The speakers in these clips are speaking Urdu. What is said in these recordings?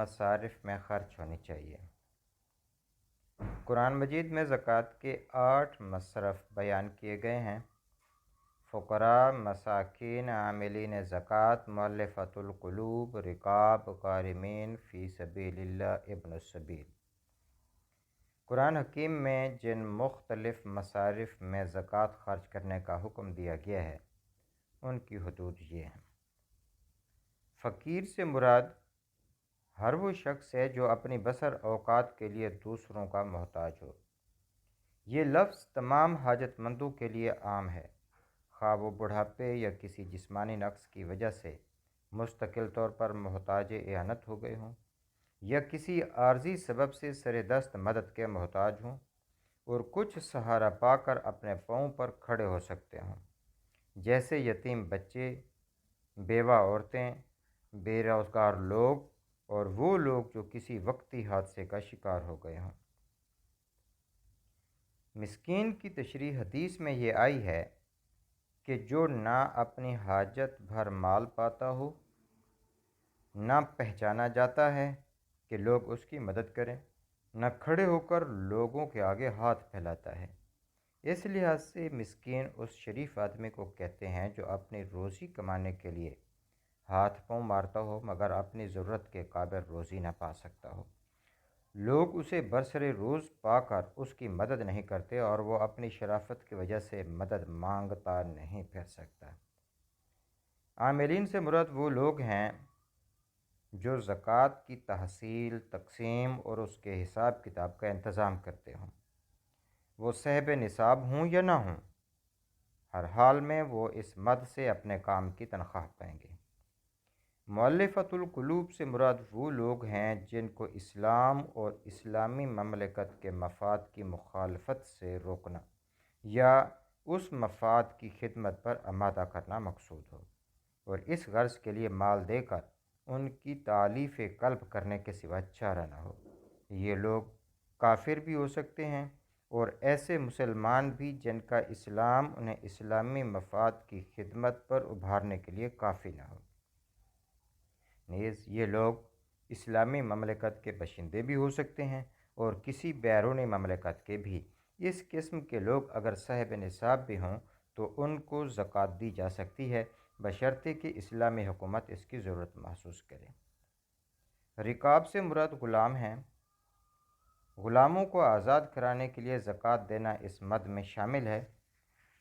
مصارف میں خرچ ہونی چاہیے۔ قرآن مجید میں زکوٰۃ کے 8 مصرف بیان کیے گئے ہیں: فقراء، مساکین، عاملین زکوٰۃ، مؤلفۃ القلوب، رقاب، غارمین، فی سبیل اللہ، ابن السبیل۔ قرآن حکیم میں جن مختلف مصارف میں زکوٰۃ خرچ کرنے کا حکم دیا گیا ہے ان کی حدود یہ ہیں۔ فقیر سے مراد ہر وہ شخص ہے جو اپنی بسر اوقات کے لیے دوسروں کا محتاج ہو۔ یہ لفظ تمام حاجت مندوں کے لیے عام ہے، خواہ وہ بڑھاپے یا کسی جسمانی نقص کی وجہ سے مستقل طور پر محتاج اعانت ہو گئے ہوں، یا کسی عارضی سبب سے سر دست مدد کے محتاج ہوں اور کچھ سہارا پا کر اپنے پاؤں پر کھڑے ہو سکتے ہوں، جیسے یتیم بچے، بیوہ عورتیں، بے روزگار لوگ اور وہ لوگ جو کسی وقتی حادثے کا شکار ہو گئے ہوں۔ مسکین کی تشریح حدیث میں یہ آئی ہے کہ جو نہ اپنی حاجت بھر مال پاتا ہو، نہ پہچانا جاتا ہے کہ لوگ اس کی مدد کریں، نہ کھڑے ہو کر لوگوں کے آگے ہاتھ پھیلاتا ہے۔ اس لحاظ سے مسکین اس شریف آدمی کو کہتے ہیں جو اپنی روزی کمانے کے لیے ہاتھ پاؤں مارتا ہو مگر اپنی ضرورت کے قابل روزی نہ پا سکتا ہو۔ لوگ اسے برسر روز پا کر اس کی مدد نہیں کرتے اور وہ اپنی شرافت کی وجہ سے مدد مانگتا نہیں پھر سکتا۔ عاملین سے مراد وہ لوگ ہیں جو زکوٰۃ کی تحصیل، تقسیم اور اس کے حساب کتاب کا انتظام کرتے ہوں، وہ صاحب نصاب ہوں یا نہ ہوں، ہر حال میں وہ اس مد سے اپنے کام کی تنخواہ پائیں گے۔ مؤلفۃ القلوب سے مراد وہ لوگ ہیں جن کو اسلام اور اسلامی مملکت کے مفاد کی مخالفت سے روکنا یا اس مفاد کی خدمت پر آمادہ کرنا مقصود ہو، اور اس غرض کے لیے مال دے کر ان کی تالیف قلب کرنے کے سوا چارہ نہ ہو۔ یہ لوگ کافر بھی ہو سکتے ہیں اور ایسے مسلمان بھی جن کا اسلام انہیں اسلامی مفاد کی خدمت پر ابھارنے کے لیے کافی نہ ہو۔ نیز یہ لوگ اسلامی مملکت کے باشندے بھی ہو سکتے ہیں اور کسی بیرونی مملکت کے بھی۔ اس قسم کے لوگ اگر صاحب نصاب بھی ہوں تو ان کو زکوٰۃ دی جا سکتی ہے، بشرطے کہ اسلامی حکومت اس کی ضرورت محسوس کرے۔ رقاب سے مراد غلام ہیں۔ غلاموں کو آزاد کرانے کے لیے زکوٰۃ دینا اس مد میں شامل ہے۔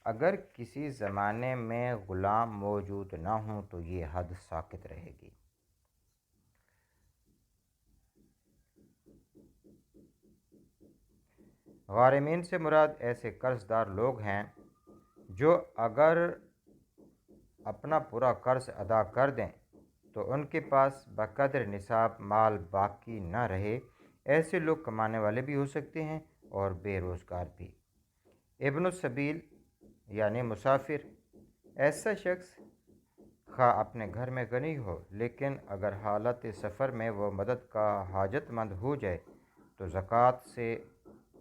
اگر کسی زمانے میں غلام موجود نہ ہوں تو یہ حد ساقط رہے گی۔ غارمین سے مراد ایسے قرض دار لوگ ہیں جو اگر اپنا پورا قرض ادا کر دیں تو ان کے پاس بقدر نصاب مال باقی نہ رہے۔ ایسے لوگ کمانے والے بھی ہو سکتے ہیں اور بے روزگار بھی۔ ابن السبیل یعنی مسافر، ایسا شخص خواہ اپنے گھر میں غنی ہو لیکن اگر حالت سفر میں وہ مدد کا حاجت مند ہو جائے تو زکوٰۃ سے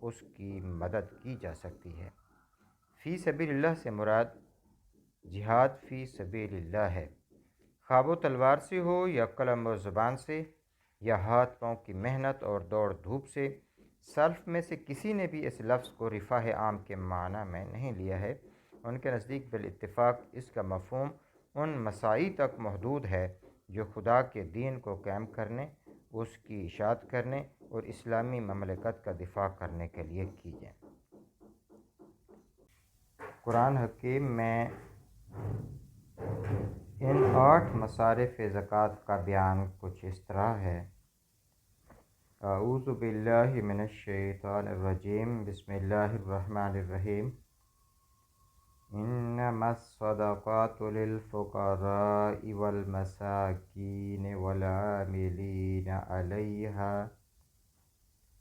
اس کی مدد کی جا سکتی ہے۔ فی سبیل اللہ سے مراد جہاد فی سبیل اللہ ہے، خواہ وہ تلوار سے ہو یا قلم و زبان سے یا ہاتھ پاؤں کی محنت اور دوڑ دھوپ سے۔ سلف میں سے کسی نے بھی اس لفظ کو رفاہ عام کے معنی میں نہیں لیا ہے۔ ان کے نزدیک بالاتفاق اس کا مفہوم ان مساعی تک محدود ہے جو خدا کے دین کو قائم کرنے، اس کی اشاعت کرنے اور اسلامی مملکت کا دفاع کرنے کے لیے کی جائیں۔ قرآن حکیم میں ان 8 مصارف زکوٰۃ کا بیان کچھ اس طرح ہے: اعوذ باللہ من الشیطان الرجیم، بسم اللہ الرحمن الرحیم۔ انما الصدقات للفقراء والمساکین والعاملین علیہا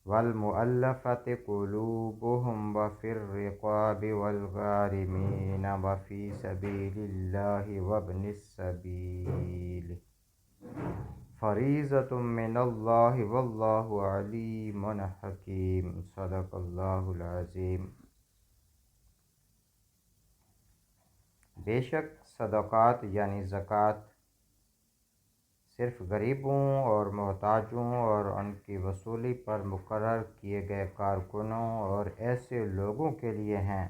والمؤلفۃ قلوبہم وفی الرقاب والغارمین وفی سبیل اللہ وابن السبیل فریضۃ من اللہ واللہ علیم حکیم۔ صدق اللہ العظیم۔ بے شک صدقات یعنی زکوٰۃ صرف غریبوں اور محتاجوں اور ان کی وصولی پر مقرر کیے گئے کارکنوں اور ایسے لوگوں کے لیے ہیں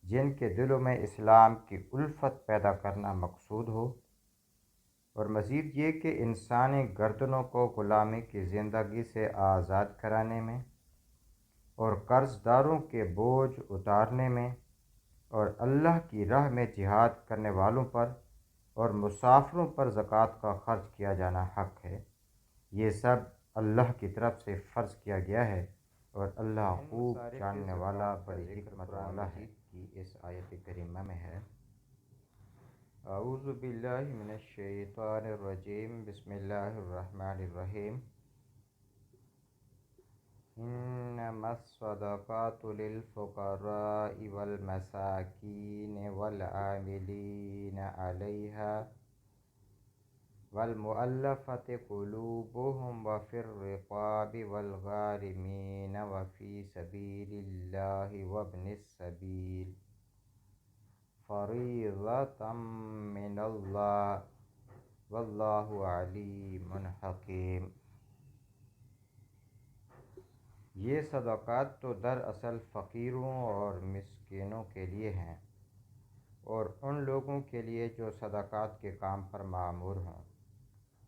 جن کے دلوں میں اسلام کی الفت پیدا کرنا مقصود ہو، اور مزید یہ کہ انسانی گردنوں کو غلامی کی زندگی سے آزاد کرانے میں اور قرض داروں کے بوجھ اتارنے میں اور اللہ کی راہ میں جہاد کرنے والوں پر اور مسافروں پر زکوٰۃ کا خرچ کیا جانا حق ہے۔ یہ سب اللہ کی طرف سے فرض کیا گیا ہے، اور اللہ خوب جاننے والا بڑی حکمت والا ہے۔ کی اس آیت کریمہ میں ہے، اعوذ باللہ من الشیطان الرجیم، بسم اللہ الرحمن الرحیم، انما الصدقات للفقراء والمساکین والعاملین علیہا والمؤلفة قلوبهم وفي الرقاب والغارمين وفي سبيل الله وابن السبيل فریضة من اللہ واللہ علیم حکیم۔ یہ صدقات تو دراصل فقیروں اور مسکینوں کے لیے ہیں، اور ان لوگوں کے لیے جو صدقات کے کام پر مامور ہوں،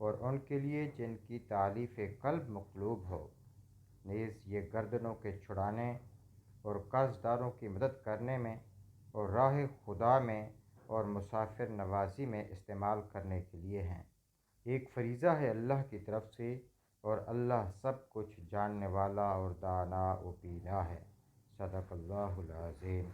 اور ان کے لیے جن کی تالیف قلب مطلوب ہو، نیز یہ گردنوں کے چھڑانے اور قرض داروں کی مدد کرنے میں اور راہ خدا میں اور مسافر نوازی میں استعمال کرنے کے لیے ہیں۔ ایک فریضہ ہے اللہ کی طرف سے، اور اللہ سب کچھ جاننے والا اور دانا و بینا ہے۔ صدق اللہ العظیم۔